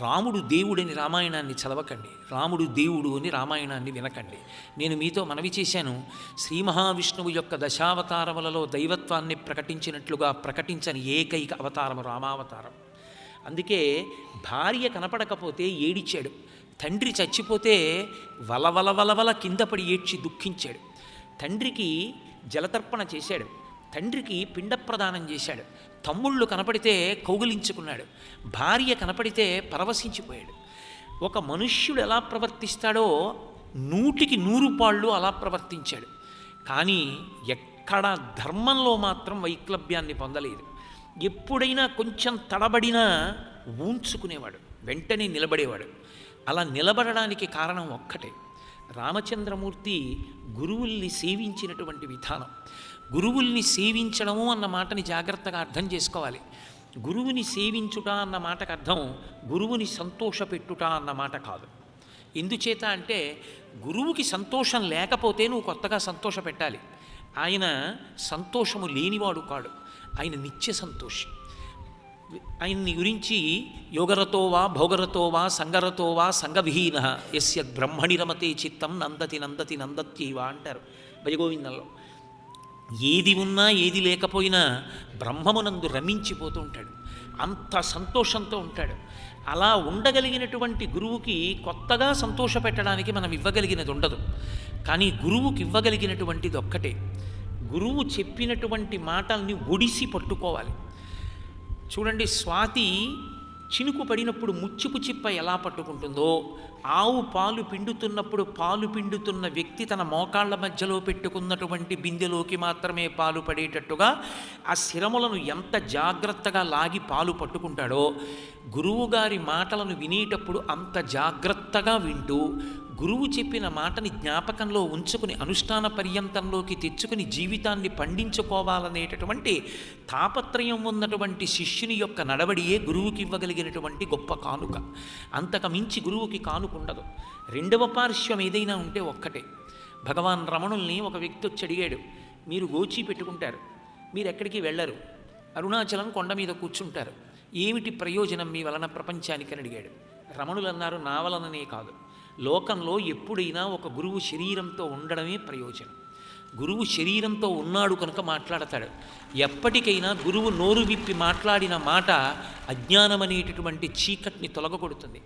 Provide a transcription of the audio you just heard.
రాముడు దేవుడని రామాయణాన్ని చదవకండి, రాముడు దేవుడు అని రామాయణాన్ని వినకండి. నేను మీతో మనవి చేశాను, శ్రీ మహావిష్ణువు యొక్క దశావతారములలో దైవత్వాన్ని ప్రకటించినట్లుగా ప్రకటించని ఏకైక అవతారము రామావతారం. అందుకే భార్య కనపడకపోతే ఏడిచాడు, తండ్రి చచ్చిపోతే వలవల కింద పడి ఏడ్చి దుఃఖించాడు, తండ్రికి జలతర్పణ చేశాడు, తండ్రికి పిండ ప్రదానం చేశాడు, తమ్ముళ్ళు కనపడితే కౌగిలించుకున్నాడు, భార్య కనపడితే పరవశించిపోయాడు. ఒక మనుష్యుడు ఎలా ప్రవర్తిస్తాడో 100కి 100 పాళ్ళు అలా ప్రవర్తించాడు. కానీ ఎక్కడ ధర్మంలో మాత్రం వైక్లభ్యాన్ని పొందలేదు. ఎప్పుడైనా కొంచెం తడబడినా ఊంచుకునేవాడు, వెంటనే నిలబడేవాడు. అలా నిలబడడానికి కారణం ఒక్కటే, రామచంద్రమూర్తి గురువుల్ని సేవించినటువంటి విధానం. గురువుల్ని సేవించడము అన్న మాటని జాగ్రత్తగా అర్థం చేసుకోవాలి. గురువుని సేవించుట అన్న మాటకు అర్థం గురువుని సంతోషపెట్టుట అన్న మాట కాదు. ఎందుచేత అంటే గురువుకి సంతోషం లేకపోతే నువ్వు కొత్తగా సంతోష పెట్టాలి. ఆయన సంతోషము లేనివాడు కాడు, ఆయన నిత్య సంతోషి. ఆయన్ని గురించి యోగరతోవా భోగరతోవా సంగరతోవా సంగవిహీన యస్య బ్రహ్మణి రమతే చిత్తం నందతి నందతి నందత్యైవ అంటారు భజగోవిందంలో. ఏది ఉన్నా ఏది లేకపోయినా బ్రహ్మమునందు రమించిపోతూ ఉంటాడు, అంత సంతోషంతో ఉంటాడు. అలా ఉండగలిగినటువంటి గురువుకి కొత్తగా సంతోష పెట్టడానికి మనం ఇవ్వగలిగినది ఉండదు. కానీ గురువుకి ఇవ్వగలిగినటువంటిది ఒక్కటే, గురువు చెప్పినటువంటి మాటల్ని ఒడిసి పట్టుకోవాలి. చూడండి, స్వాతి చినుకు పడినప్పుడు ముచ్చుపు చిప్ప ఎలా పట్టుకుంటుందో, ఆవు పాలు పిండుతున్నప్పుడు పాలు పిండుతున్న వ్యక్తి తన మోకాళ్ళ మధ్యలో పెట్టుకున్నటువంటి బిందెలోకి మాత్రమే పాలు పడేటట్టుగా ఆ శిరములను ఎంత జాగ్రత్తగా లాగి పాలు పట్టుకుంటాడో, గురువుగారి మాటలను వినేటప్పుడు అంత జాగ్రత్తగా వింటూ గురువు చెప్పిన మాటని జ్ఞాపకంలో ఉంచుకుని అనుష్ఠాన పర్యంతంలోకి తెచ్చుకుని జీవితాన్ని పండించుకోవాలనేటటువంటి తాపత్రయం ఉన్నటువంటి శిష్యుని యొక్క నడవడియే గురువుకి ఇవ్వగలిగినటువంటి గొప్ప కానుక. అంతకు మించి గురువుకి కానుక ఉండదు. రెండవ పార్శ్వం ఏదైనా ఉంటే ఒక్కటే. భగవాన్ రమణుల్ని ఒక వ్యక్తి వచ్చి అడిగాడు, మీరు గోచి పెట్టుకుంటారు, మీరు ఎక్కడికి వెళ్ళరు, అరుణాచలం కొండ మీద కూర్చుంటారు, ఏమిటి ప్రయోజనం మీ వలన ప్రపంచానికి అని అడిగాడు. రమణులు అన్నారు, నా వలననే కాదు, లోకంలో ఎప్పుడైనా ఒక గురువు శరీరంతో ఉండడమే ప్రయోజనం. గురువు శరీరంతో ఉన్నాడు కనుక మాట్లాడతాడు. ఎప్పటికైనా గురువు నోరు విప్పి మాట్లాడిన మాట అజ్ఞానం అనేటటువంటి చీకటిని తొలగొడుతుంది.